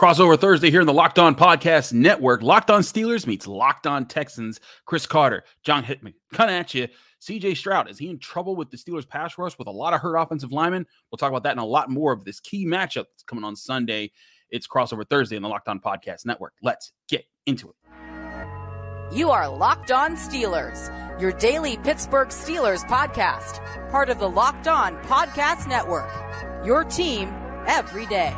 Crossover Thursday here in the Locked On Podcast Network. Locked On Steelers meets Locked On Texans. Chris Carter, John Hickman, coming at you. CJ Stroud, is he in trouble with the Steelers pass rush with a lot of hurt offensive linemen? We'll talk about that and a lot more of this key matchup that's coming on Sunday. It's Crossover Thursday in the Locked On Podcast Network. Let's get into it. You are Locked On Steelers, your daily Pittsburgh Steelers podcast, part of the Locked On Podcast Network, your team every day.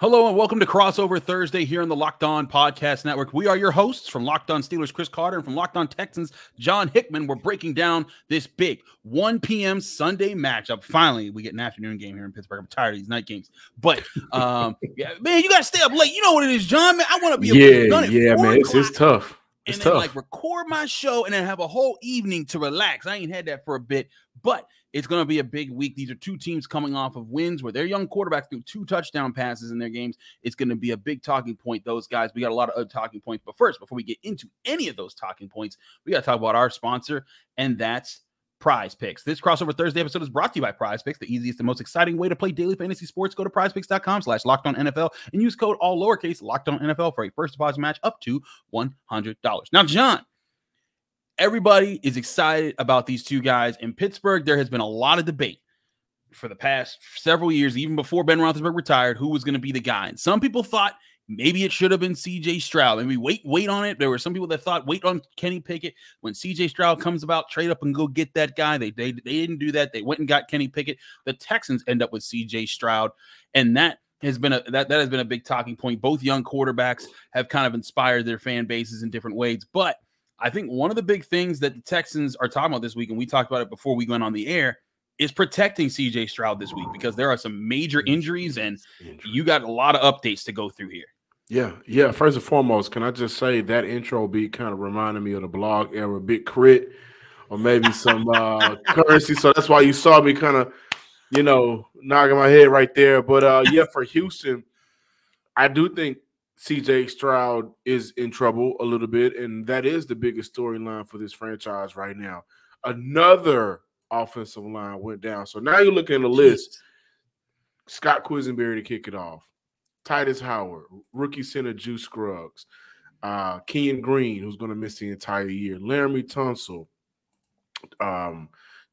Hello and welcome to Crossover Thursday here on the Locked On Podcast Network. We are your hosts from Locked On Steelers, Chris Carter, and from Locked On Texans, John Hickman. We're breaking down this big 1 p.m. Sunday matchup. Finally, we get an afternoon game here in Pittsburgh. I'm tired of these night games. But, yeah, man, you got to stay up late. You know what it is, John, man. I want to be able to done it. Man, it's tough. And then, record my show and then have a whole evening to relax. I ain't had that for a bit, but it's going to be a big week. These are two teams coming off of wins where their young quarterbacks threw 2 touchdown passes in their games. It's going to be a big talking point, those guys. We got a lot of other talking points. But first, before we get into any of those talking points, we got to talk about our sponsor, and that's Prize Picks. This Crossover Thursday episode is brought to you by Prize Picks, the easiest and most exciting way to play daily fantasy sports. Go to prizepicks.com/LockedOnNFL and use code all lowercase LockedOnNFL for a first deposit match up to $100. Now, John, everybody is excited about these two guys. In Pittsburgh, there has been a lot of debate for the past several years, even before Ben Roethlisberger retired, who was going to be the guy. And some people thought maybe it should have been CJ Stroud. Maybe wait on it. There were some people that thought wait on Kenny Pickett. When CJ Stroud comes about, trade up and go get that guy. They didn't do that. They went and got Kenny Pickett. The Texans end up with CJ Stroud, and that has been that has been a big talking point. Both young quarterbacks have kind of inspired their fan bases in different ways, but I think one of the big things that the Texans are talking about this week, and we talked about it before we went on the air, is protecting CJ Stroud this week because there are some major injuries, and you got a lot of updates to go through here. Yeah. First and foremost, can I just say that intro beat kind of reminded me of the blog era, Big Crit, or maybe some currency. So that's why you saw me kind of, knocking my head right there. But for Houston, I do think CJ Stroud is in trouble a little bit, and that is the biggest storyline for this franchise right now. Another offensive line went down. So now you're looking at the list. Scott Quisenberry to kick it off. Titus Howard, rookie center Juice Scruggs. Kenyon Green, who's going to miss the entire year. Laremy Tunsil.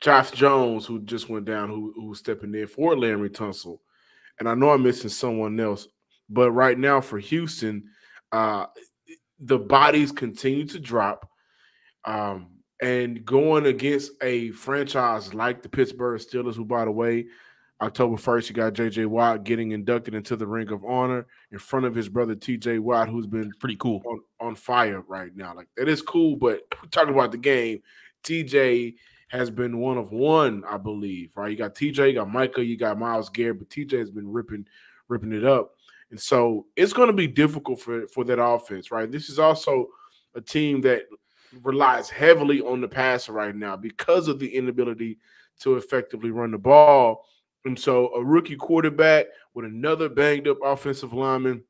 Josh Jones, who just went down, who was stepping in for Laremy Tunsil. And I know I'm missing someone else. But right now for Houston, the bodies continue to drop. And going against a franchise like the Pittsburgh Steelers, who, by the way, October 1st, you got J.J. Watt getting inducted into the Ring of Honor in front of his brother T.J. Watt, who's been pretty cool on fire right now. Like, it is cool, but we're talking about the game. T.J. has been one of one, I believe, right? You got T.J., you got Micah, you got Myles Garrett, but T.J. has been ripping it up. And so it's going to be difficult for that offense, right? This is also a team that relies heavily on the passer right now because of the inability to effectively run the ball. And so a rookie quarterback with another banged-up offensive lineman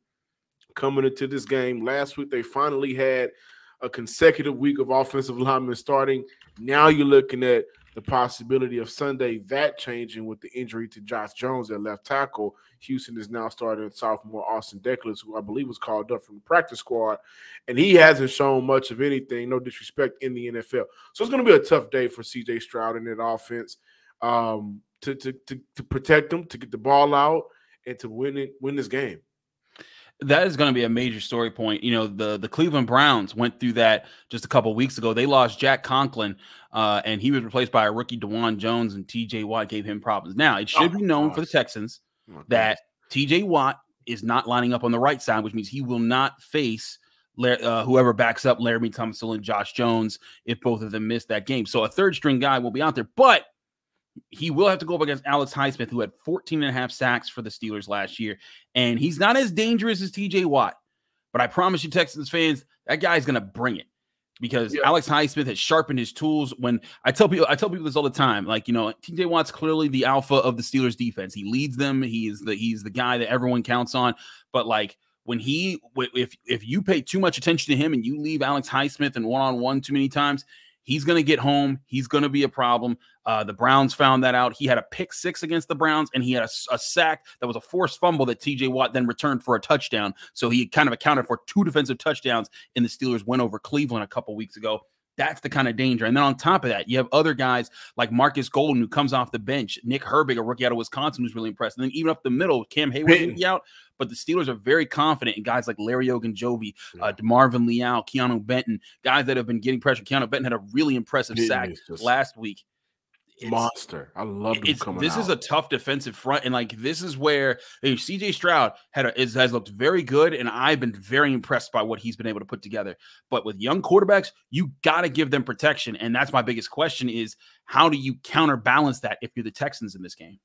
coming into this game. Last week they finally had a consecutive week of offensive linemen starting. Now you're looking at the possibility of Sunday that changing with the injury to Josh Jones at left tackle. Houston is now starting sophomore Austin Deckles, who I believe was called up from the practice squad, and he hasn't shown much of anything, no disrespect, in the NFL. So it's going to be a tough day for CJ Stroud in that offense to protect them, to get the ball out, and to win this game. That is going to be a major story point. The Cleveland Browns went through that just a couple of weeks ago. They lost Jack Conklin, and he was replaced by a rookie, DeJuan Jones, and T.J. Watt gave him problems. Now, it should be known for the Texans that T.J. Watt is not lining up on the right side, which means he will not face whoever backs up Laremy Tunsil and Josh Jones if both of them miss that game. So a third-string guy will be out there, but he will have to go up against Alex Highsmith, who had 14.5 sacks for the Steelers last year. And he's not as dangerous as T.J. Watt. But I promise you, Texans fans, that guy's going to bring it. Because Alex Highsmith has sharpened his tools. When I tell people this all the time, T.J. Watt's clearly the alpha of the Steelers defense. He leads them. He's the guy that everyone counts on. But if you pay too much attention to him and you leave Alex Highsmith in one-on-one too many times, he's going to get home. He's going to be a problem. The Browns found that out. He had a pick 6 against the Browns, and he had a sack that was a forced fumble that TJ Watt then returned for a touchdown. So he kind of accounted for 2 defensive touchdowns in the Steelers' win over Cleveland a couple weeks ago. That's the kind of danger. And then on top of that, you have other guys like Marcus Golden, who comes off the bench, Nick Herbig, a rookie out of Wisconsin, who's really impressed. And then even up the middle, Cam Hayward will be out. But the Steelers are very confident in guys like Larry Ogunjobi, DeMarvin Leal, Keanu Benton, guys that have been getting pressure. Keanu Benton had a really impressive sack last week. Monster. I love him coming out. This is a tough defensive front, and like this is where CJ Stroud has looked very good, and I've been very impressed by what he's been able to put together. But with young quarterbacks, you got to give them protection, and that's my biggest question: is how do you counterbalance that if you're the Texans in this game?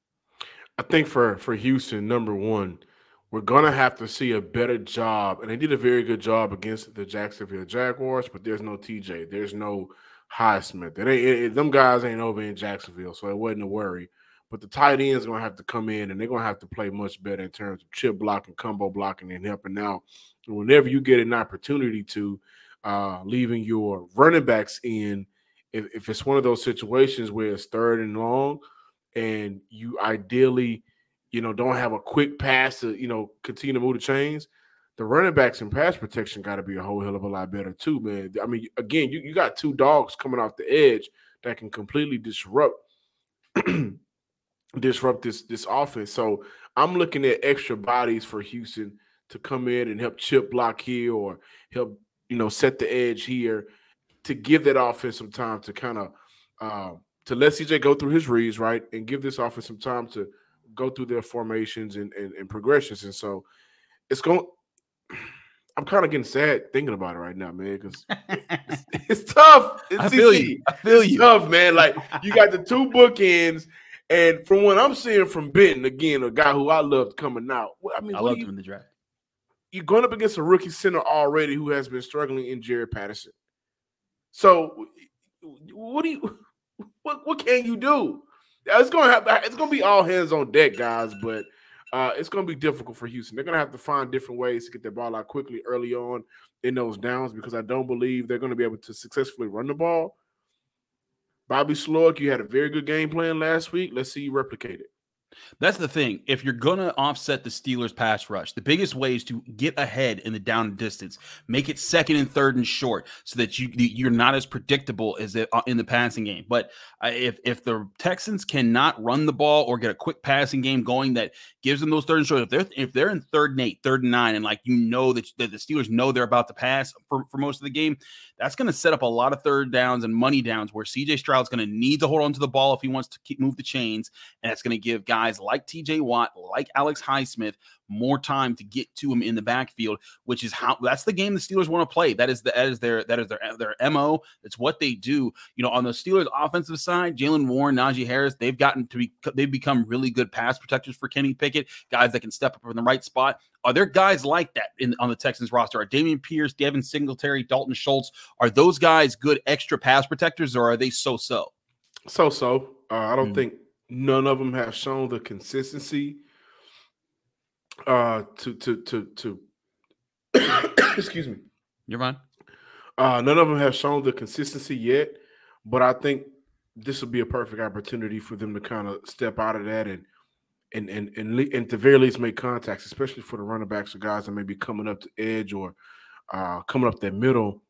I think for Houston, number one, we're gonna have to see a better job, and they did a very good job against the Jacksonville Jaguars. But there's no TJ, there's no Highsmith. Them guys ain't over in Jacksonville, so it wasn't a worry. But the tight end's going to have to come in, and they're going to have to play much better in terms of chip blocking, combo blocking, and helping out. And whenever you get an opportunity to leaving your running backs in, if it's one of those situations where it's 3rd and long, and you ideally, don't have a quick pass to, continue to move the chains, the running backs and pass protection got to be a whole hell of a lot better too, man. I mean, again, you got 2 dogs coming off the edge that can completely disrupt this offense. So I'm looking at extra bodies for Houston to come in and help chip block here or help, set the edge here to give that offense some time to kind of to let CJ go through his reads, right, and give this offense some time to go through their formations and progressions. And so it's going – I'm kind of getting sad thinking about it right now, man, because it's tough. I feel you. It's tough, man. Like, you got the 2 bookends, and from what I'm seeing from Benton, again, a guy who I loved coming out. I mean, I loved him in the draft. You're going up against a rookie center already who has been struggling in Jared Patterson. So, what can you do? It's going to be all hands on deck, guys, but it's going to be difficult for Houston. They're going to have to find different ways to get their ball out quickly early on in those downs because I don't believe they're going to be able to successfully run the ball. Bobby Slowick, you had a very good game plan last week. Let's see you replicate it. That's the thing. If you're going to offset the Steelers' pass rush, the biggest way is to get ahead in the down distance. Make it 2nd and 3rd and short so that you're not as predictable as in the passing game. But if the Texans cannot run the ball or get a quick passing game going that gives them those 3rd and short, if they're in 3rd and 8, 3rd and 9, and like that the Steelers know they're about to pass for most of the game, that's going to set up a lot of 3rd downs and money downs where CJ Stroud's going to need to hold on to the ball if he wants to move the chains, and that's going to give guys like TJ Watt, like Alex Highsmith, more time to get to him in the backfield, which is that's the game the Steelers want to play. That is their MO. That's what they do. On the Steelers offensive side, Jaylen Warren, Najee Harris, they've become really good pass protectors for Kenny Pickett, guys that can step up in the right spot. Are there guys like that on the Texans roster? Are Damien Pierce, Devin Singletary, Dalton Schultz, are those guys good extra pass protectors, or are they so-so? So-so. I don't think none of them have shown the consistency to excuse me. You're fine. None of them have shown the consistency yet, but I think this will be a perfect opportunity for them to kind of step out of that and at the very least make contacts, especially for the running backs or guys that may be coming up to edge or coming up that middle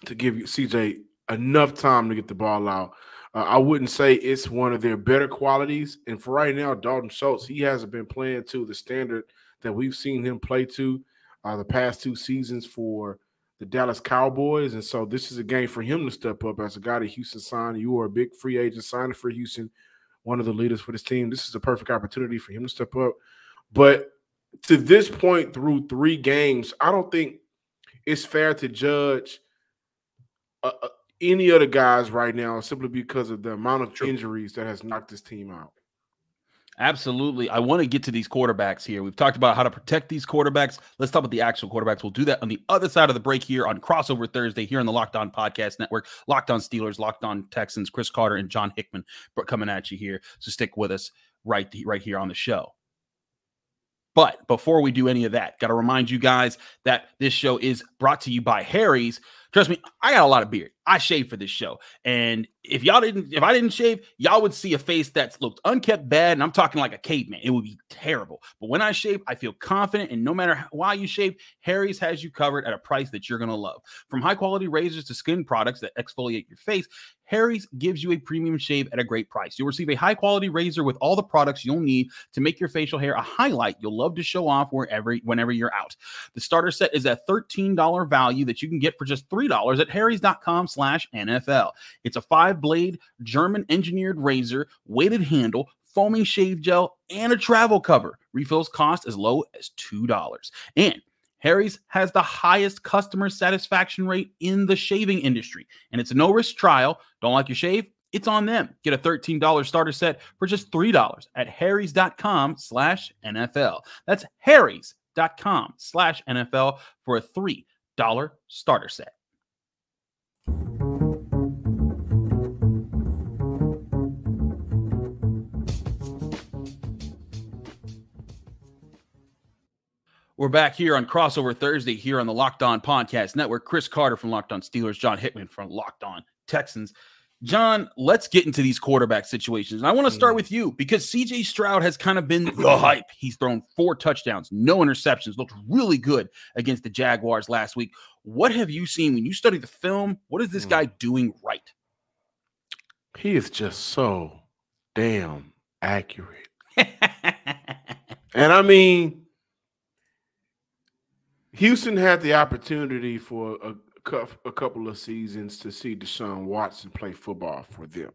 to give you CJ enough time to get the ball out. I wouldn't say it's one of their better qualities. And for right now, Dalton Schultz, he hasn't been playing to the standard that we've seen him play to the past 2 seasons for the Dallas Cowboys. And so this is a game for him to step up as a guy that Houston signed. You are a big free agent signing for Houston, one of the leaders for this team. This is a perfect opportunity for him to step up. But to this point through 3 games, I don't think it's fair to judge any other guys right now simply because of the amount of injuries that has knocked this team out. Absolutely. I want to get to these quarterbacks here. We've talked about how to protect these quarterbacks. Let's talk about the actual quarterbacks. We'll do that on the other side of the break here on Crossover Thursday here on the Locked On Podcast Network. Locked On Steelers, Locked On Texans, Chris Carter and John Hickman coming at you here. So stick with us right here on the show. But before we do any of that, got to remind you guys that this show is brought to you by Harry's. Trust me, I got a lot of beard. I shave for this show. And if I didn't shave, y'all would see a face that's looked unkept bad. And I'm talking like a caveman. It would be terrible. But when I shave, I feel confident. And no matter why you shave, Harry's has you covered at a price that you're going to love. From high quality razors to skin products that exfoliate your face, Harry's gives you a premium shave at a great price. You'll receive a high quality razor with all the products you'll need to make your facial hair a highlight you'll love to show off whenever you're out. The starter set is a $13 value that you can get for just $3 at harrys.com/NFL. It's a 5-blade German engineered razor, weighted handle, foaming shave gel, and a travel cover. Refills cost as low as $2. And Harry's has the highest customer satisfaction rate in the shaving industry. And it's a no-risk trial. Don't like your shave? It's on them. Get a $13 starter set for just $3 at harrys.com/NFL. That's harrys.com/NFL for a $3 starter set. We're back here on Crossover Thursday here on the Locked On Podcast Network. Chris Carter from Locked On Steelers, John Hickman from Locked On Texans. John, let's get into these quarterback situations. And I want to start with you because CJ Stroud has kind of been the hype. He's thrown 4 touchdowns, no interceptions, looked really good against the Jaguars last week. What have you seen when you study the film? What is this guy doing right? He is just so damn accurate. And I mean, Houston had the opportunity for a couple of seasons to see Deshaun Watson play football for them.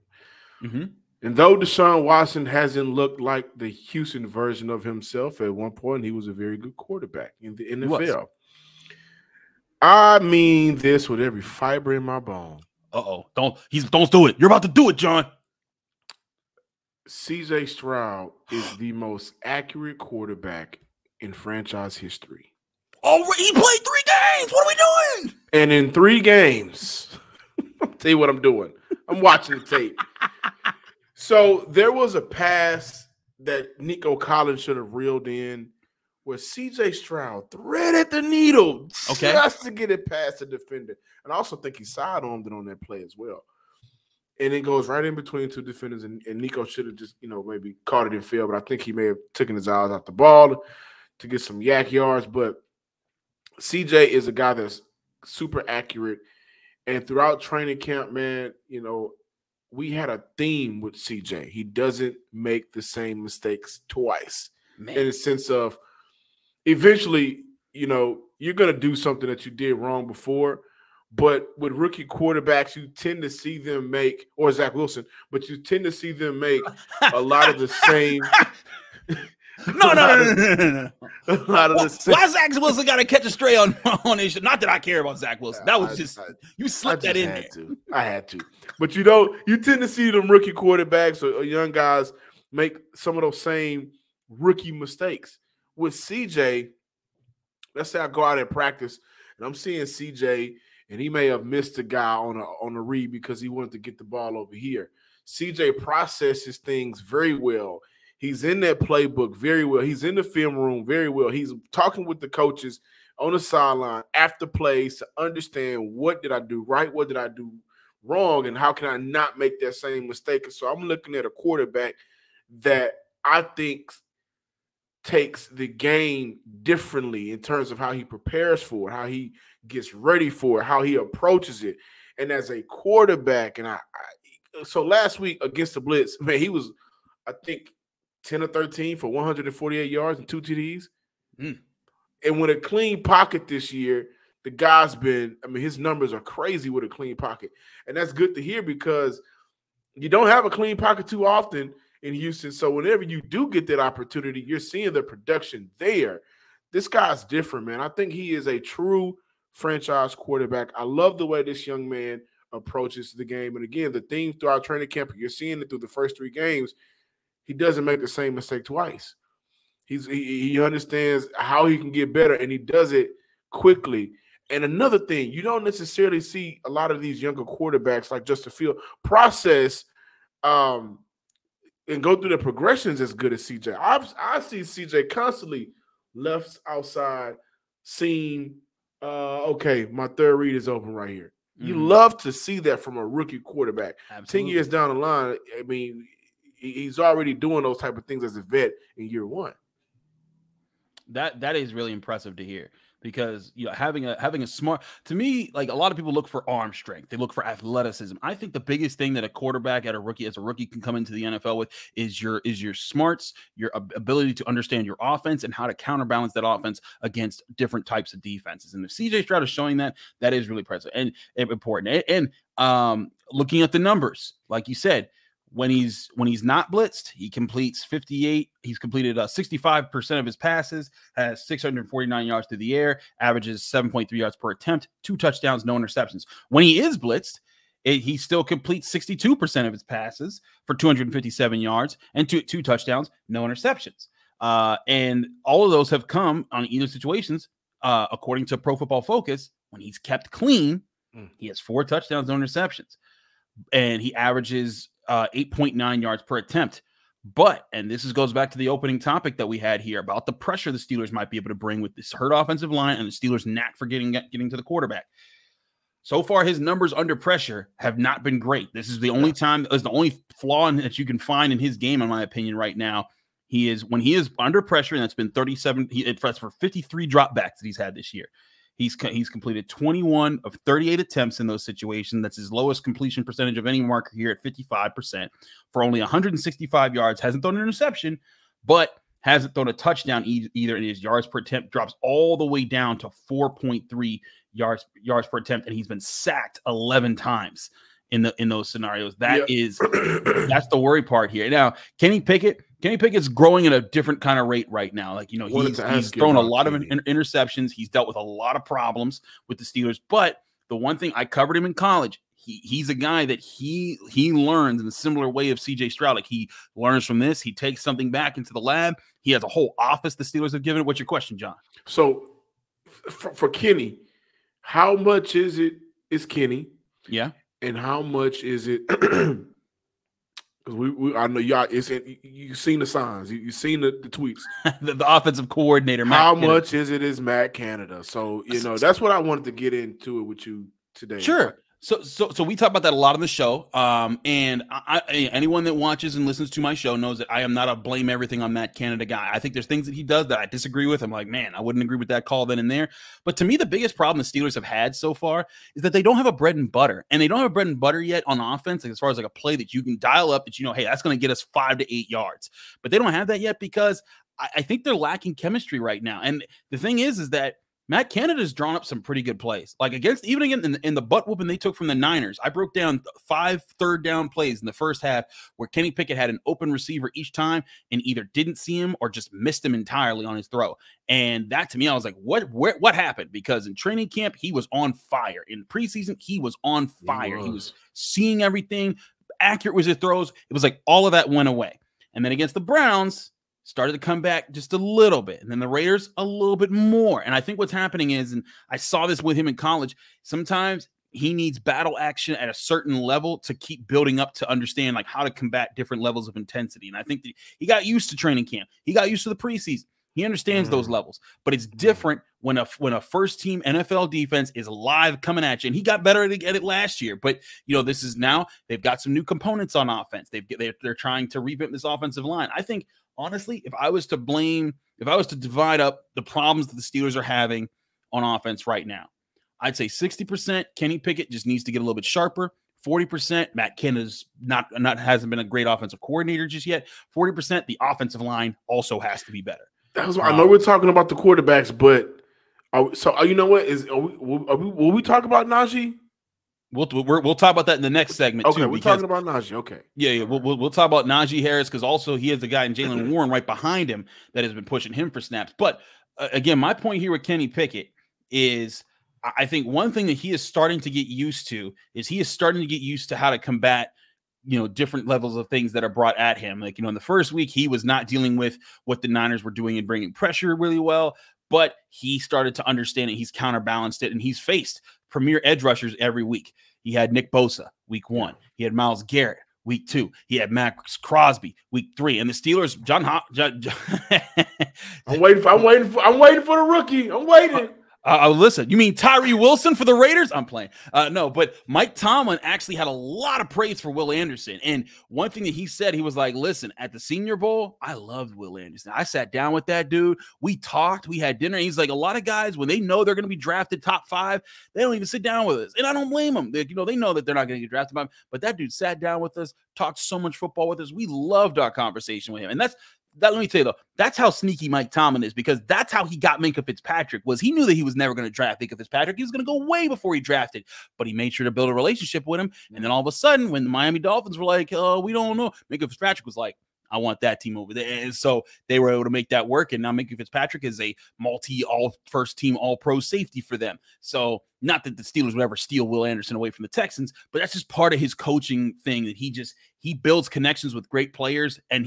And though Deshaun Watson hasn't looked like the Houston version of himself, at one point he was a very good quarterback in the NFL. I mean this with every fiber in my bone. Don't do it. You're about to do it, John. CJ Stroud is the most accurate quarterback in franchise history. Oh, he played 3 games. What are we doing? And in 3 games, I'll tell you what I'm doing. I'm watching the tape. So there was a pass that Nico Collins should have reeled in where CJ Stroud threaded the needle just to get it past the defender. And I also think he sidearmed it on that play as well. And it goes right in between 2 defenders, and Nico should have just, maybe caught it and failed, but I think he may have taken his eyes off the ball to get some yak yards. But CJ is a guy that's super accurate. And throughout training camp, man, we had a theme with CJ. He doesn't make the same mistakes twice. Man. In the sense of eventually, you're going to do something that you did wrong before. But with rookie quarterbacks, you tend to see them make, or Zach Wilson, but you tend to see them make a lot of the same. No. A lot of the same. Why Zach Wilson got to catch a stray on his? Not that I care about Zach Wilson. That was you slipped that in there. I had to. But you tend to see them rookie quarterbacks or young guys make some of those same rookie mistakes. With CJ, let's say I go out and practice and I'm seeing CJ and he may have missed a guy on a read because he wanted to get the ball over here. CJ processes things very well. He's in that playbook very well. He's in the film room very well. He's talking with the coaches on the sideline after plays to understand what did I do right, what did I do wrong, and how can I not make that same mistake. And so I'm looking at a quarterback that I think takes the game differently in terms of how he prepares for it, how he gets ready for it, how he approaches it. And as a quarterback, and so last week against the blitz, man, he was, I think, 10 or 13 for 148 yards and 2 TDs. And with a clean pocket this year, the guy's been, his numbers are crazy with a clean pocket. And that's good to hear because you don't have a clean pocket too often in Houston. So whenever you do get that opportunity, you're seeing the production there. This guy's different, man. I think he is a true franchise quarterback. I love the way this young man approaches the game. And again, the theme throughout training camp, you're seeing it through the first 3 games, he doesn't make the same mistake twice. He understands how he can get better, and he does it quickly. And another thing, you don't necessarily see a lot of these younger quarterbacks like Justin Fields process and go through the progressions as good as CJ. I see CJ constantly left outside, seam. Okay, my third read is open right here. You love to see that from a rookie quarterback. Absolutely. 10 years down the line, I mean, he's already doing those type of things as a vet in year one. That is really impressive to hear, because having a smart, to me, like, a lot of people look for arm strength, they look for athleticism. I think the biggest thing that a quarterback as a rookie can come into the NFL with is your smarts, your ability to understand your offense and how to counterbalance that offense against different types of defenses. And if CJ Stroud is showing that is really impressive and important. And looking at the numbers, like you said, when he's not blitzed, he completes 58. He's completed 65% of his passes, has 649 yards through the air, averages 7.3 yards per attempt, 2 touchdowns, no interceptions. When he is blitzed, he still completes 62% of his passes for 257 yards and two touchdowns, no interceptions. And all of those have come on either situations, according to Pro Football Focus. When he's kept clean, he has 4 touchdowns, no interceptions, and he averages 8.9 yards per attempt. But, and this goes back to the opening topic that we had here about the pressure the Steelers might be able to bring with this hurt offensive line and the Steelers' knack for getting to the quarterback. So far, his numbers under pressure have not been great. This is the only time, is the only flaw that you can find in his game, in my opinion, right now. When he is under pressure, and that's been 37, that's for 53 dropbacks that he's had this year. He's completed 21 of 38 attempts in those situations. That's his lowest completion percentage of any marker here at 55% for only 165 yards. Hasn't thrown an interception, but hasn't thrown a touchdown either. And his yards per attempt drops all the way down to 4.3 yards per attempt. And he's been sacked 11 times in those scenarios. That's the worry part here. Now, Kenny Pickett's growing at a different kind of rate right now. Like, he's thrown a lot of interceptions. He's dealt with a lot of problems with the Steelers. But the one thing, I covered him in college. He's a guy that he learns in a similar way of CJ Stroud. Like, he learns from this. He takes something back into the lab. He has a whole office the Steelers have given it. What's your question, John? So for Kenny, how much is Kenny? Yeah. And how much is it? Because I know y'all. You've seen the signs. You've seen the tweets. the offensive coordinator. How much is Matt Canada? So that's what I wanted to get into it with you today. Sure. So we talk about that a lot on the show. And anyone that watches and listens to my show knows that I am not a blame everything on Matt Canada guy. I think there's things that he does that I disagree with. I'm like, man, I wouldn't agree with that call then and there. But to me, the biggest problem the Steelers have had so far is that they don't have a bread and butter. And they don't have a bread and butter yet on offense, like as far as like a play that you can dial up that, hey, that's going to get us 5 to 8 yards. But they don't have that yet because I think they're lacking chemistry right now. And the thing is that Matt Canada's drawn up some pretty good plays. Like even again in the butt whooping they took from the Niners, I broke down 5 third down plays in the first half where Kenny Pickett had an open receiver each time and either didn't see him or just missed him entirely on his throw. And that, to me, I was like, what happened? Because in training camp, he was on fire. In preseason, he was on fire. He was seeing everything, accurate with his throws. It was like all of that went away. And then against the Browns, started to come back just a little bit, and then the Raiders a little bit more. And I think what's happening is, and I saw this with him in college, sometimes he needs battle action at a certain level to keep building up to understand like how to combat different levels of intensity. And I think that he got used to training camp. He got used to the preseason. He understands those levels, but it's different when a first team NFL defense is live coming at you. And he got better at it last year, but this is now they've got some new components on offense. They're trying to revamp this offensive line. I think, honestly, if I was to divide up the problems that the Steelers are having on offense right now, I'd say 60% Kenny Pickett just needs to get a little bit sharper. 40% Matt Canada's hasn't been a great offensive coordinator just yet. 40% the offensive line also has to be better. I know we're talking about the quarterbacks, but you know what? Will we talk about Najee? We'll talk about that in the next segment. Okay, we're talking about Najee. Okay, yeah. We'll talk about Najee Harris because also he has a guy in Jaylen Warren right behind him that has been pushing him for snaps. But again, my point here with Kenny Pickett is I think one thing that he is starting to get used to is how to combat different levels of things that are brought at him. Like, in the first week, he was not dealing with what the Niners were doing and bringing pressure really well, but he started to understand it. He's counterbalanced it, and he's faced premier edge rushers every week. He had Nick Bosa week 1. He had Myles Garrett week 2. He had Max Crosby week 3. And the Steelers, I'm waiting for the rookie. I'm waiting. Listen, you mean Tyree Wilson for the Raiders? I'm playing. No, but Mike Tomlin actually had a lot of praise for Will Anderson. And one thing that he said, he was like, listen, at the Senior Bowl, I loved Will Anderson. I sat down with that dude. We talked. We had dinner. He's like, a lot of guys, when they know they're going to be drafted top 5, they don't even sit down with us. And I don't blame them. They know that they're not going to get drafted by him. But that dude sat down with us, talked so much football with us. We loved our conversation with him. And let me tell you, though, that's how sneaky Mike Tomlin is, because that's how he got Minkah Fitzpatrick. Was he knew that he was never going to draft Minkah Fitzpatrick. He was going to go way before he drafted, but he made sure to build a relationship with him. And then all of a sudden, when the Miami Dolphins were like, oh, we don't know, Minkah Fitzpatrick was like, I want that team over there. And so they were able to make that work. And now Minkah Fitzpatrick is a first team all-pro safety for them. So not that the Steelers would ever steal Will Anderson away from the Texans, but that's just part of his coaching thing, that he builds connections with great players, and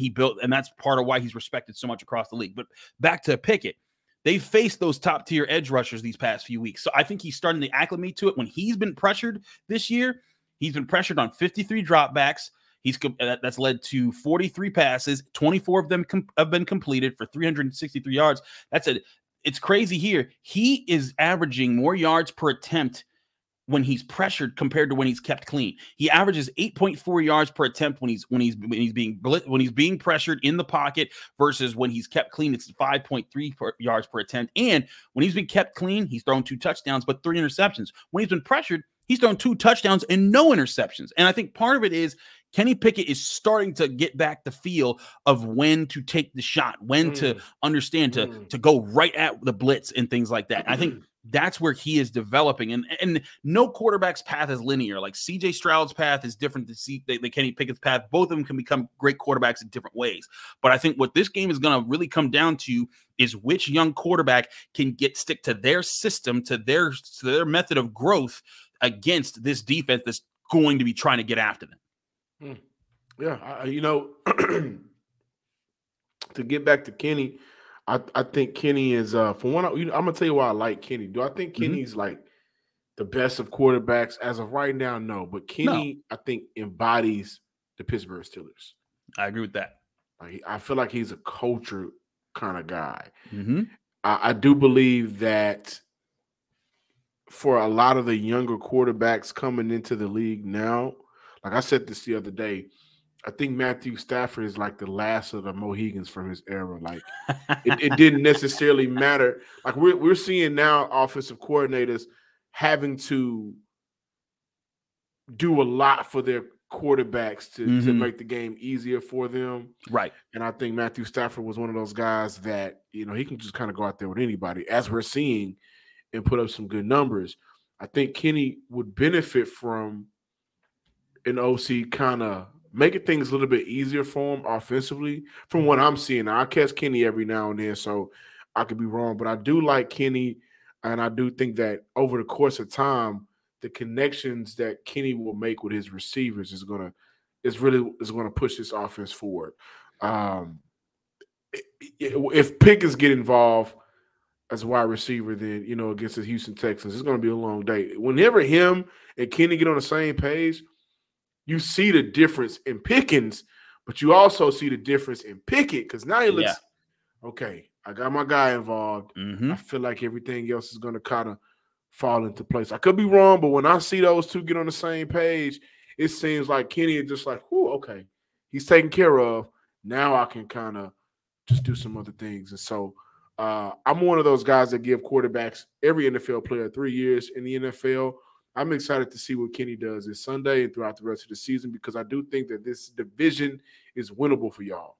that's part of why he's respected so much across the league. But back to Pickett. They've faced those top-tier edge rushers these past few weeks. So I think he's starting to acclimate to it. When he's been pressured this year, he's been pressured on 53 dropbacks. That's led to 43 passes. 24 of them have been completed for 363 yards. It's crazy here. He is averaging more yards per attempt when he's pressured compared to when he's kept clean. He averages 8.4 yards per attempt when he's being pressured in the pocket, versus when he's kept clean, it's 5.3 yards per attempt. And when he's been kept clean, he's thrown 2 touchdowns but 3 interceptions. When he's been pressured, he's thrown 2 touchdowns and no interceptions. And I think part of it is Kenny Pickett is starting to get back the feel of when to take the shot, when to understand to go right at the blitz and things like that. And I think that's where he is developing. And no quarterback's path is linear. Like CJ Stroud's path is different than Kenny Pickett's path. Both of them can become great quarterbacks in different ways. But I think what this game is going to really come down to is which young quarterback can stick to their system, to their method of growth against this defense that's going to be trying to get after them. Yeah, to get back to Kenny, I think Kenny is for one. I'm gonna tell you why I like Kenny. Do I think Kenny's like the best of quarterbacks as of right now? No, but Kenny, I think, embodies the Pittsburgh Steelers. I agree with that. I feel like he's a culture kind of guy. I do believe that for a lot of the younger quarterbacks coming into the league now, like I said this the other day, I think Matthew Stafford is like the last of the Mohegans from his era. Like it didn't necessarily matter. Like we're seeing now offensive coordinators having to do a lot for their quarterbacks to make the game easier for them. Right. And I think Matthew Stafford was one of those guys that, he can just kind of go out there with anybody, as we're seeing, and put up some good numbers. I think Kenny would benefit from an OC kind of making things a little bit easier for him offensively from what I'm seeing. Now, I catch Kenny every now and then, so I could be wrong, but I do like Kenny, and I do think that over the course of time, the connections that Kenny will make with his receivers is gonna push this offense forward. If Pickens get involved as a wide receiver, then against the Houston Texans, it's gonna be a long day. Whenever him and Kenny get on the same page, you see the difference in Pickens, but you also see the difference in Pickett, because now he looks okay. I got my guy involved. I feel like everything else is gonna kind of fall into place. I could be wrong, but when I see those two get on the same page, it seems like Kenny is just like, "Whoo, okay, he's taken care of. Now I can kind of just do some other things." And so I'm one of those guys that give quarterbacks, every NFL player, 3 years in the NFL. I'm excited to see what Kenny does this Sunday and throughout the rest of the season, because I do think that this division is winnable for y'all.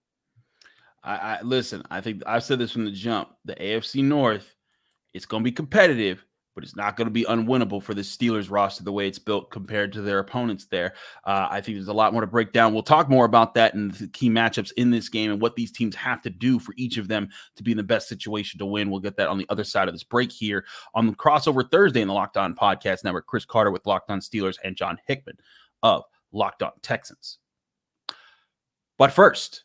Listen, I think I've said this from the jump. The AFC North, it's going to be competitive, but it's not going to be unwinnable for the Steelers roster the way it's built compared to their opponents there. I think there's a lot more to break down. We'll talk more about that and the key matchups in this game and what these teams have to do for each of them to be in the best situation to win. We'll get that on the other side of this break here on the Crossover Thursday in the Locked On Podcast Network. Chris Carter with Locked On Steelers and John Hickman of Locked On Texans. But first,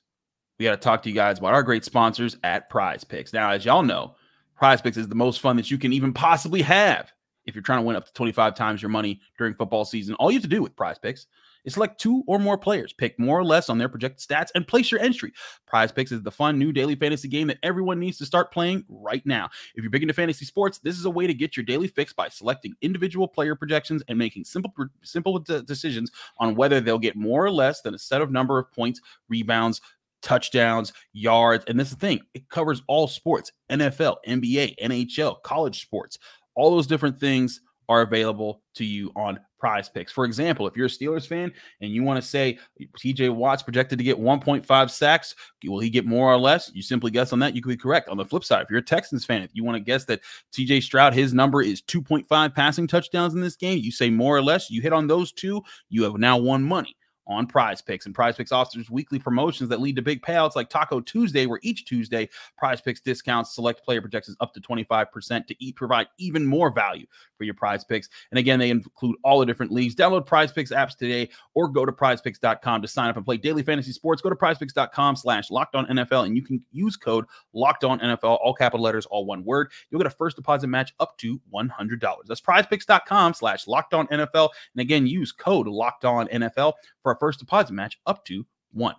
we got to talk to you guys about our great sponsors at Prize Picks. Now, as y'all know, Prize Picks is the most fun that you can even possibly have if you're trying to win up to 25 times your money during football season. All you have to do with Prize Picks Select 2 or more players, pick more or less on their projected stats, and place your entry. Prize Picks is the fun new daily fantasy game that everyone needs to start playing right now. If you're big into fantasy sports, this is a way to get your daily fix by selecting individual player projections and making simple decisions on whether they'll get more or less than a set of number of points, rebounds, touchdowns, yards. And this is the thing, it covers all sports: NFL, NBA, NHL, college sports. All those different things are available to you on Prize Picks. For example, if you're a Steelers fan and you want to say TJ Watt's projected to get 1.5 sacks, will he get more or less? You simply guess on that. You could be correct. On the flip side, if you're a Texans fan, if you want to guess that TJ Stroud, his number is 2.5 passing touchdowns in this game, you say more or less, you hit on those two, you have now won money on Prize Picks. And Prize Picks offers weekly promotions that lead to big payouts like Taco Tuesday, where each Tuesday Prize Picks discounts select player projections up to 25% to provide even more value for your Prize Picks. And again, they include all the different leagues. Download Prize Picks apps today or go to prizepicks.com to sign up and play daily fantasy sports. Go to prizepicks.com/LockedOnNFL and you can use code LockedOnNFL, all capital letters, all one word. You'll get a first deposit match up to $100. That's prizepicks.com/LockedOnNFL. And again, use code LockedOnNFL for a first deposit match up to $100.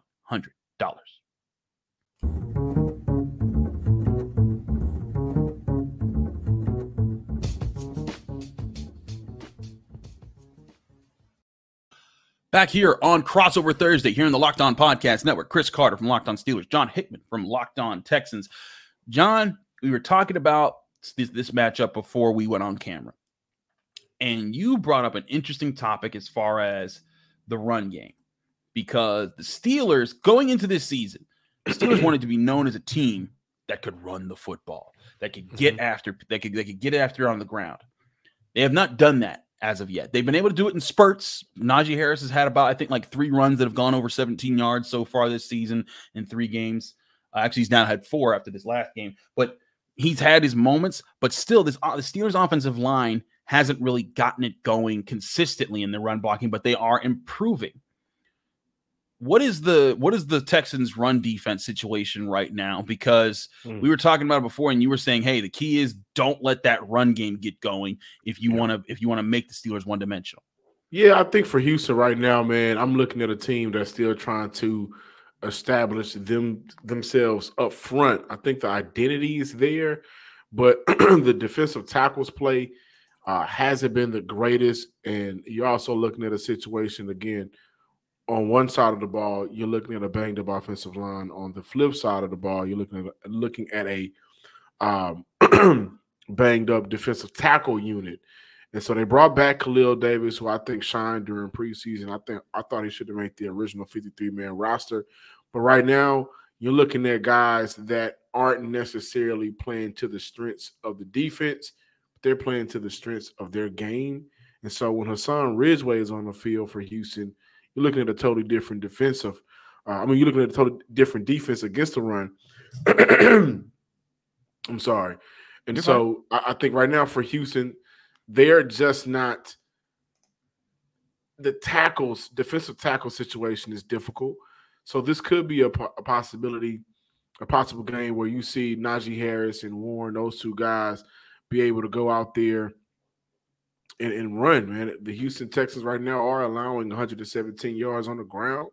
Back here on Crossover Thursday, here in the Locked On Podcast Network, Chris Carter from Locked On Steelers, John Hickman from Locked On Texans. John, we were talking about this matchup before we went on camera, and you brought up an interesting topic as far as the run game, because the Steelers, going into this season, the Steelers wanted to be known as a team that could run the football, that could get after, they could get after on the ground. They have not done that as of yet. They've been able to do it in spurts. Najee Harris has had about, I think, like 3 runs that have gone over 17 yards so far this season in 3 games. Actually, he's now had 4 after this last game, but he's had his moments. But still, the Steelers offensive line hasn't really gotten it going consistently in the run blocking, but they are improving. What is the Texans run defense situation right now? Because we were talking about it before, and you were saying, hey, the key is don't let that run game get going if you want to make the Steelers one-dimensional. Yeah, I think for Houston right now, man, I'm looking at a team that's still trying to establish themselves up front. I think the identity is there, but the defensive tackles play hasn't been the greatest. And you're also looking at a situation, again, on one side of the ball, you're looking at a banged-up offensive line. On the flip side of the ball, you're looking at a banged-up defensive tackle unit. And so they brought back Khalil Davis, who I think shined during preseason. I thought he should have made the original 53-man roster. But right now, you're looking at guys that aren't necessarily playing to the strengths of the defense, but they're playing to the strengths of their game. And so when Hassan Ridgeway is on the field for Houston, you're looking at a totally different defensive. You're looking at a totally different defense against the run. I'm sorry. And so I think right now for Houston, they're just not – the defensive tackle situation is difficult. So this could be a possible game where you see Najee Harris and Warren, those 2 guys, be able to go out there and run, man. The Houston Texans right now are allowing 117 yards on the ground.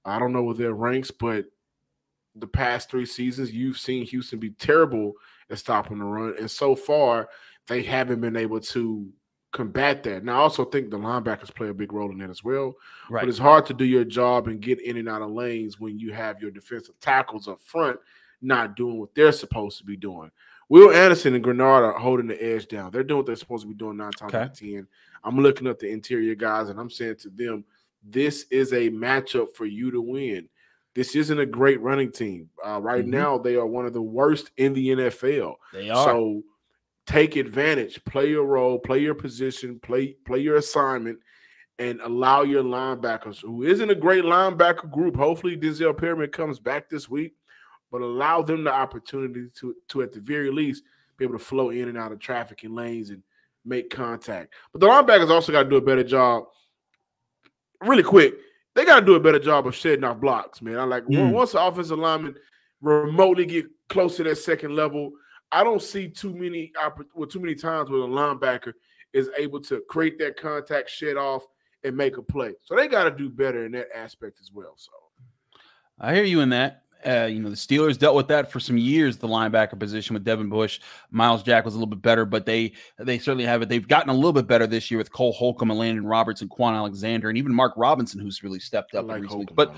I don't know what their ranks, but the past 3 seasons, you've seen Houston be terrible at stopping the run. And so far, they haven't been able to combat that. Now, I also think the linebackers play a big role in that as well. Right. But it's hard to do your job and get in and out of lanes when you have your defensive tackles up front not doing what they're supposed to be doing. Will Anderson and Grenard are holding the edge down. They're doing what they're supposed to be doing 9 times out of 10. I'm looking at the interior guys, and I'm saying to them, this is a matchup for you to win. This isn't a great running team. Right now, they are one of the worst in the NFL. They are. So take advantage. Play your role. Play your position. Play your assignment, and allow your linebackers, who isn't a great linebacker group. Hopefully, Denzel Perryman comes back this week. But allow them the opportunity to, at the very least, be able to flow in and out of traffic and lanes and make contact. But the linebackers also got to do a better job. Really quick, they got to do a better job of shedding off blocks, man. Once the offensive linemen remotely get close to that second level, I don't see too many times where a linebacker is able to create that contact, shed off, and make a play. So they got to do better in that aspect as well. So I hear you in that. The Steelers dealt with that for some years, the linebacker position with Devin Bush. Miles Jack was a little bit better, but they certainly have it. They've gotten a little bit better this year with Cole Holcomb and Landon Roberts and Quan Alexander, and even Mark Robinson, who's really stepped up recently. But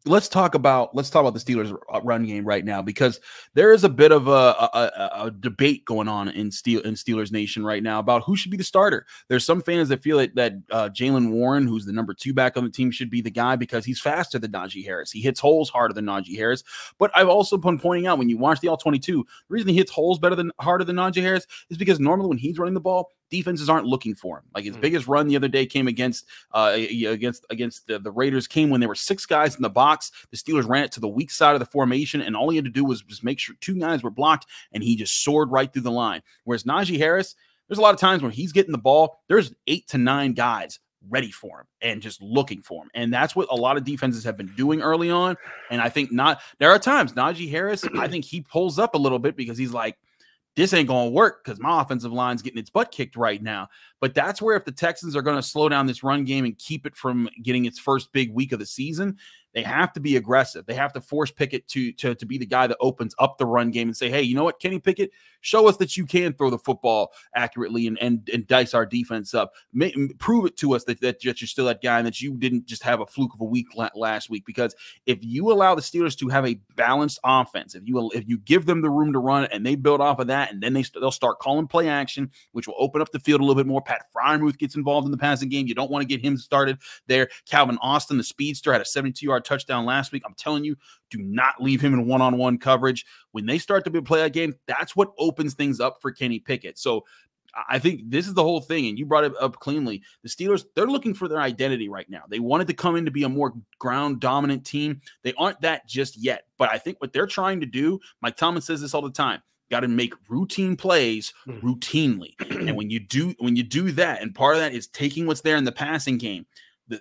let's talk about the Steelers run game right now, because there is a bit of a debate going on in Steelers Nation right now about who should be the starter. There's some fans that feel that Jaylen Warren, who's the number 2 back on the team, should be the guy because he's faster than Najee Harris. He hits holes harder than Najee Harris. But I've also been pointing out, when you watch the All-22, the reason he hits holes harder than Najee Harris is because normally when he's running the ball, defenses aren't looking for him. Like his biggest run the other day came against the Raiders, came when there were 6 guys in the box. The Steelers ran it to the weak side of the formation, and all he had to do was just make sure 2 guys were blocked, and he just soared right through the line. Whereas Najee Harris, there's a lot of times when he's getting the ball, there's 8 to 9 guys ready for him and just looking for him. And that's what a lot of defenses have been doing early on. And I think there are times Najee Harris, I think he pulls up a little bit because he's like, this ain't going to work because my offensive line's getting its butt kicked right now. But that's where, if the Texans are going to slow down this run game and keep it from getting its first big week of the season, they have to be aggressive. They have to force Pickett to be the guy that opens up the run game and say, hey, you know what, Kenny Pickett, show us that you can throw the football accurately and dice our defense up. Prove it to us that you're still that guy and that you didn't just have a fluke of a week last week. Because if you allow the Steelers to have a balanced offense, if you give them the room to run and they build off of that, and then they'll start calling play action, which will open up the field a little bit more. Pat Freiermuth gets involved in the passing game. You don't want to get him started there. Calvin Austin, the speedster, had a 72-yard touchdown last week. I'm telling you, do not leave him in one-on-one coverage. When they start to play that game, that's what opens things up for Kenny Pickett. So I think this is the whole thing, and you brought it up cleanly. The Steelers, they're looking for their identity right now. They wanted to come in to be a more ground-dominant team. They aren't that just yet, but I think what they're trying to do, Mike Tomlin says this all the time, got to make routine plays routinely. And when you do that, and part of that is taking what's there in the passing game,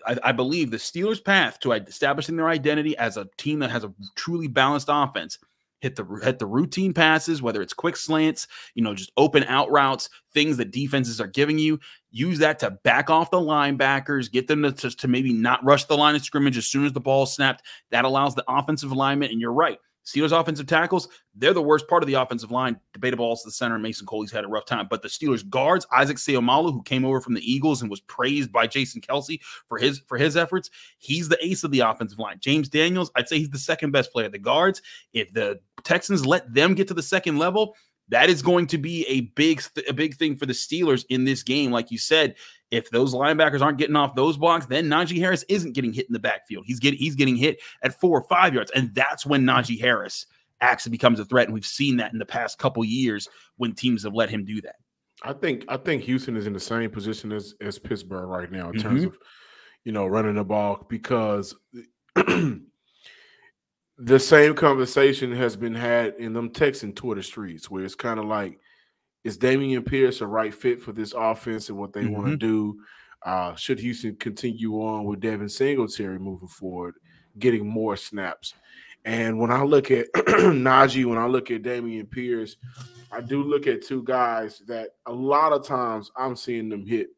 I believe the Steelers' path to establishing their identity as a team that has a truly balanced offense, hit the routine passes, whether it's quick slants, just open out routes, things that defenses are giving you. Use that to back off the linebackers, get them to maybe not rush the line of scrimmage as soon as the ball is snapped. That allows the offensive lineman, and you're right, Steelers offensive tackles, they're the worst part of the offensive line. Debatable also the center, Mason Coley's had a rough time. But the Steelers guards, Isaac Seumalo, who came over from the Eagles and was praised by Jason Kelsey for his efforts, he's the ace of the offensive line. James Daniels, I'd say he's the second best player. The guards, if the Texans let them get to the second level, that is going to be a big thing for the Steelers in this game. Like you said, if those linebackers aren't getting off those blocks, then Najee Harris isn't getting hit in the backfield. He's getting hit at 4 or 5 yards, and that's when Najee Harris actually becomes a threat. And we've seen that in the past couple years when teams have let him do that. I think Houston is in the same position as Pittsburgh right now in terms of running the ball, because the same conversation has been had in them Texan Twitter streets, where it's kind of like, is Damien Pierce a right fit for this offense and what they want to do? Should Houston continue on with Devin Singletary moving forward, getting more snaps? And when I look at Najee, when I look at Damien Pierce, I do look at 2 guys that a lot of times I'm seeing them hit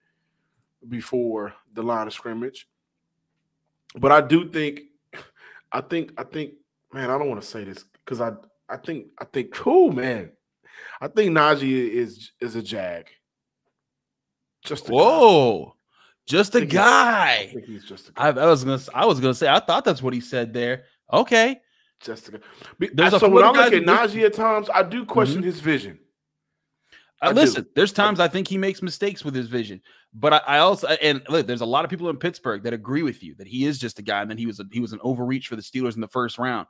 before the line of scrimmage. But I do think, man, I don't want to say this because I think, cool, man. I think Najee is a jag. Just a guy. Just a guy. I think he's just a guy. I was gonna say, I thought that's what he said there. Okay. Just a guy. So when I look at Najee at times, I do question his vision. Listen, there's times I think he makes mistakes with his vision, but I also, and look, there's a lot of people in Pittsburgh that agree with you that he is just a guy, and then he was an overreach for the Steelers in the first round.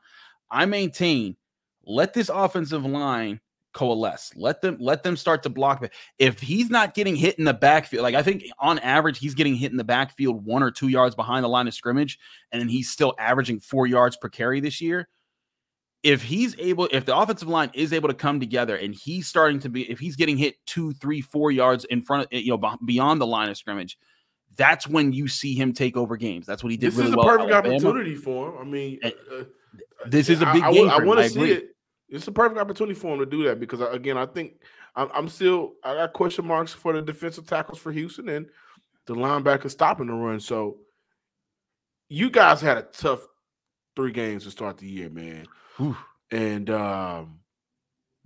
I maintain, let this offensive line coalesce. Let them start to block. If he's not getting hit in the backfield, like I think on average he's getting hit in the backfield 1 or 2 yards behind the line of scrimmage, and then he's still averaging 4 yards per carry this year. If the offensive line is able to come together and if he's getting hit 2, 3, 4 yards in front of, beyond the line of scrimmage, that's when you see him take over games. That's what he did really well. This is a perfect opportunity for him. I mean, this is a big game. I want to see it. It's a perfect opportunity for him to do that, because again, I think I got question marks for the defensive tackles for Houston, and the linebacker stopping the run. So you guys had a tough 3 games to start the year, man. Whew. And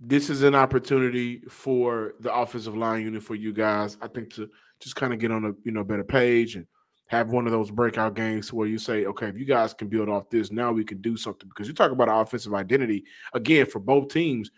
this is an opportunity for the offensive line unit for you guys, I think, to just kind of get on a better page and have one of those breakout games where you say, okay, if you guys can build off this, now we can do something. Because you talk about offensive identity, again, for both teams.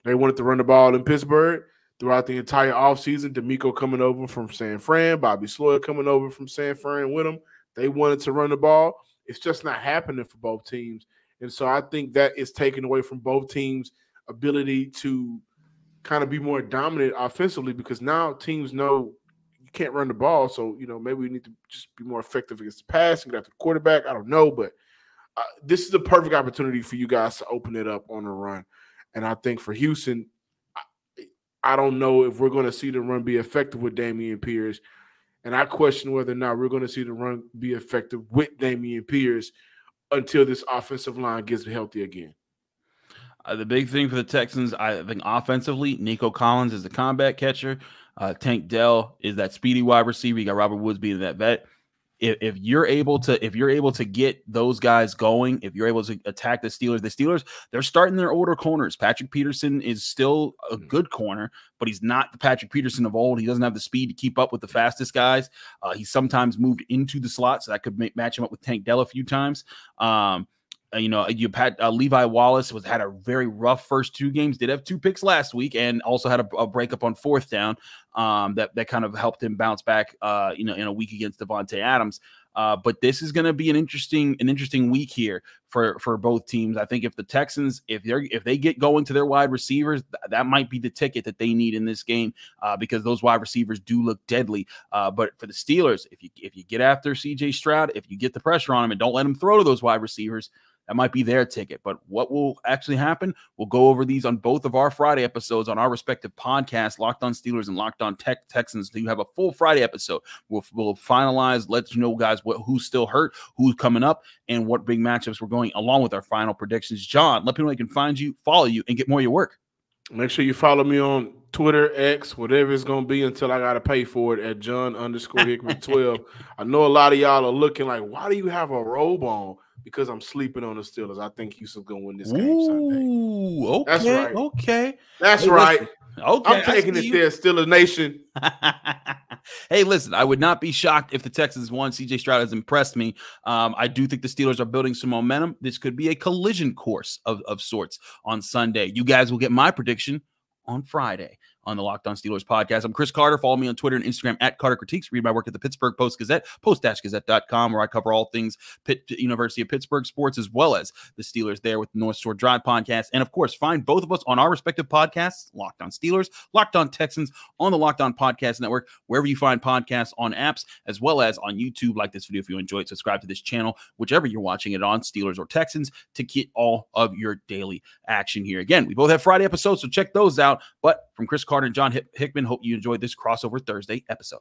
They wanted to run the ball in Pittsburgh throughout the entire offseason. D'Amico coming over from San Fran, Bobby Sloyd coming over from San Fran with them. They wanted to run the ball. It's just not happening for both teams. And so I think that is taken away from both teams' ability to kind of be more dominant offensively, because now teams know you can't run the ball. So, maybe we need to just be more effective against the pass and get after the quarterback. I don't know, but this is a perfect opportunity for you guys to open it up on the run. And I think for Houston, I don't know if we're going to see the run be effective with Damien Pierce. And I question whether or not we're going to see the run be effective with Damien Pierce until this offensive line gets healthy again. The big thing for the Texans, I think offensively, Nico Collins is the combat catcher. Tank Dell is that speedy wide receiver. You got Robert Woods being that vet. If you're able to get those guys going, if you're able to attack the Steelers, they're starting their older corners. Patrick Peterson is still a good corner, but he's not the Patrick Peterson of old. He doesn't have the speed to keep up with the fastest guys. He's sometimes moved into the slot, so that could match him up with Tank Dell a few times. Levi Wallace had a very rough first 2 games, did have 2 picks last week, and also had a breakup on 4th down that kind of helped him bounce back in a week against Devontae Adams. But this is going to be an interesting week here for both teams. I think if the Texans, if they get going to their wide receivers, that might be the ticket that they need in this game, because those wide receivers do look deadly. But for the Steelers, if you get after CJ Stroud, if you get the pressure on him and don't let him throw to those wide receivers, that might be their ticket. But what will actually happen, we'll go over these on both of our Friday episodes on our respective podcasts, Locked On Steelers and Locked On Texans. You have a full Friday episode. We'll finalize, let you know, guys, who's still hurt, who's coming up, and what big matchups we're going, along with our final predictions. John, let people know they can find you, follow you, and get more of your work. Make sure you follow me on Twitter, X, whatever it's going to be until I got to pay for it, at John_Hickman12. I know a lot of y'all are looking like, why do you have a robe on? Because I'm sleeping on the Steelers. I think Houston's going to win this game Sunday. Okay, that's right. Okay. That's right. Okay. I'm taking it there, Steelers Nation. Hey, listen, I would not be shocked if the Texans won. CJ Stroud has impressed me. I do think the Steelers are building some momentum. This could be a collision course of sorts on Sunday. You guys will get my prediction on Friday on the Locked On Steelers podcast. I'm Chris Carter. Follow me on Twitter and Instagram at Carter Critiques. Read my work at the Pittsburgh Post-Gazette, post-gazette.com, where I cover all things University of Pittsburgh sports, as well as the Steelers there with the North Shore Drive podcast. And, of course, find both of us on our respective podcasts, Locked On Steelers, Locked On Texans, on the Locked On Podcast Network, wherever you find podcasts on apps, as well as on YouTube. Like this video if you enjoyed. Subscribe to this channel, whichever you're watching it on, Steelers or Texans, to get all of your daily action here. Again, we both have Friday episodes, so check those out. But from Chris Carter and John Hickman, hope you enjoyed this crossover Thursday episode.